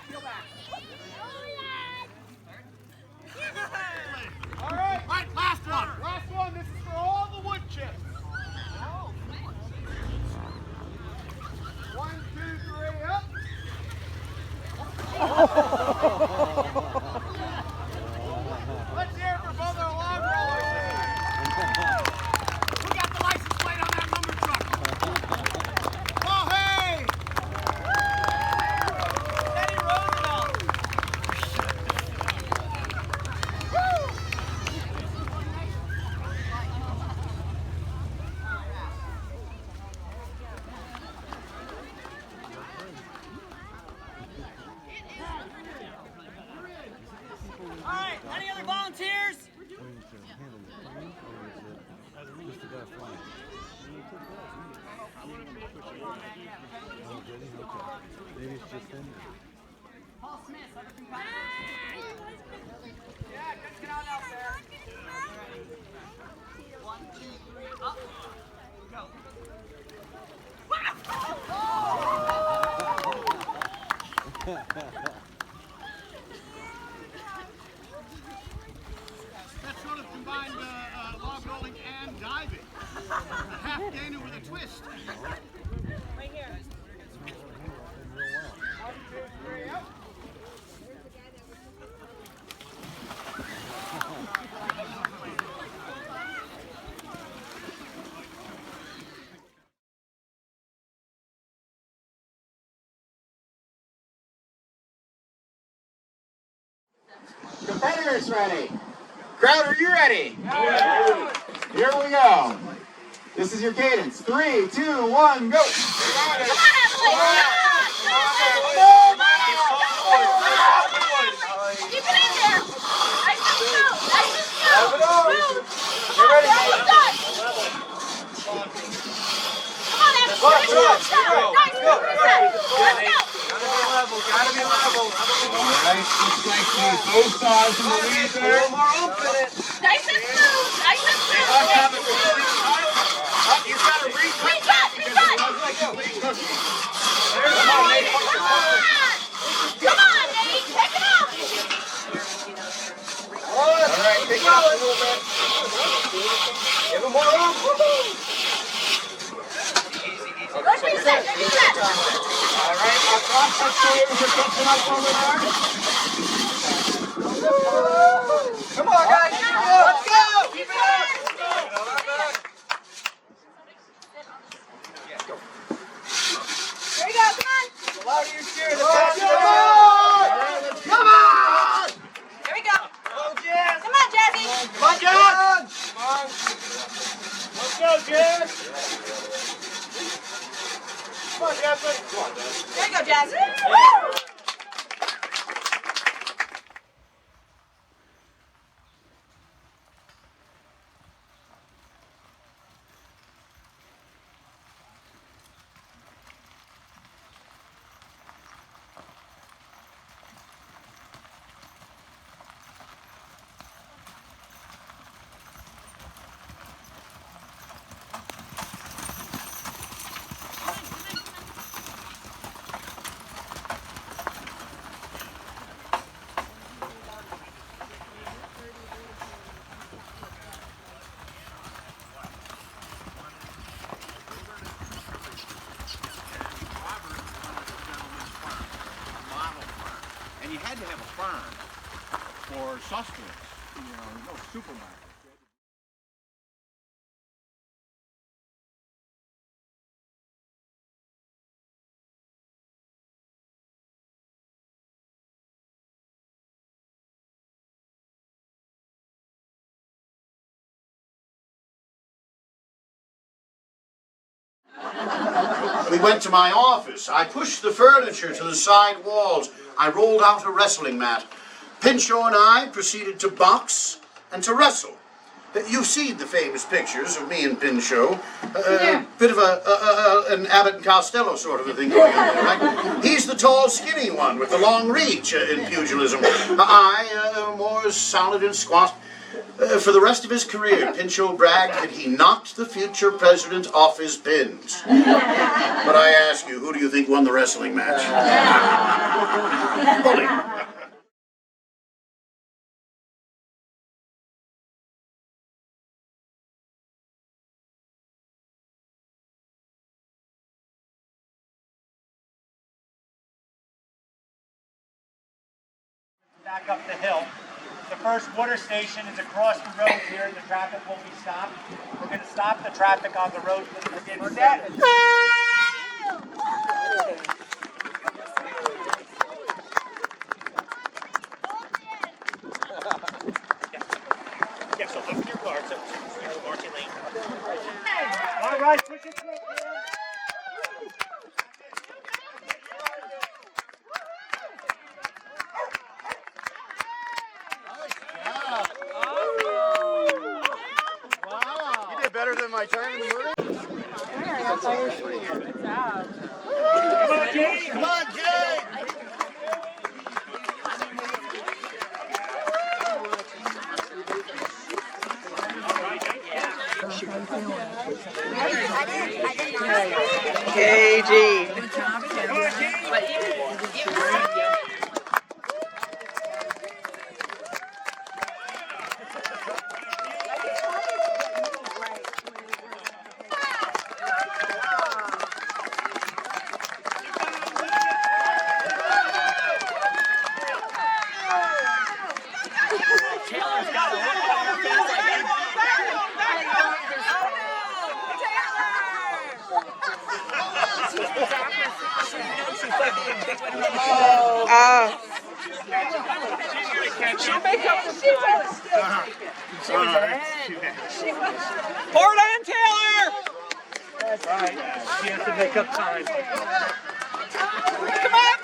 Peel back. All right, last one. Last one. This is for all the wood chips. 1, 2, 3, up. Let's hear it for both our log rollers. Who got the license plate on that lumber truck? Oh, hey! Teddy Roosevelt. All right, any other volunteers? Paul Smith, other competitors. Yeah, just get out there. 1, 2, 3, up. Go. That sort of combined log rolling and diving. A half Dana with a twist. Right here. 1, 2, 3, up. Competitors ready? Crowd, are you ready? Yeah. Here we go. This is your cadence. 3, 2, 1, go. Come on, keep it in there. Nice and smooth. You're ready. Almost done. Come on, Evan. Nice. Let's go. Gotta be level. Alright, just like both sides in the lead there. A little more open it. Nice and smooth. He's got to recut. Come on, Nate. Pick it up. Alright, pick it up a little bit. Give him more room. Let's reset. Alright, our cross-cut shoulders are catching up over there. Come on, guys. Let's go. Keep it up. There you go. Come on. The louder you steer, the faster. Come on. There we go. Come on, Jazz. Come on, Jazzy. Come on, Jazz. Come on. Let's go, Jazz. Come on, Jasmine. There you go, Jasmine. Woo! And you had to have a farm for sustenance, no supermarket. We went to my office. I pushed the furniture to the side walls. I rolled out a wrestling mat. Pinchot and I proceeded to box and to wrestle. You've seen the famous pictures of me and Pinchot. Bit of an Abbott and Costello sort of a thing going on there, right? He's the tall, skinny one with the long reach in pugilism. I more solid and squat. For the rest of his career, Pinchot bragged that he knocked the future president off his pins. But I ask you, who do you think won the wrestling match? Bully. Back up the hill. The first water station is across the road here. The traffic will be stopped. We're going to stop the traffic on the road instead. Yeah, so open your car. So marching lane. All right, push it through. Better than my time in the Marine. That's all you're shooting. Good job. Come on, Jay! Come on, Jay! KG. She'll make up the Pour it on, Taylor! That's right. She has to make up time. Come on,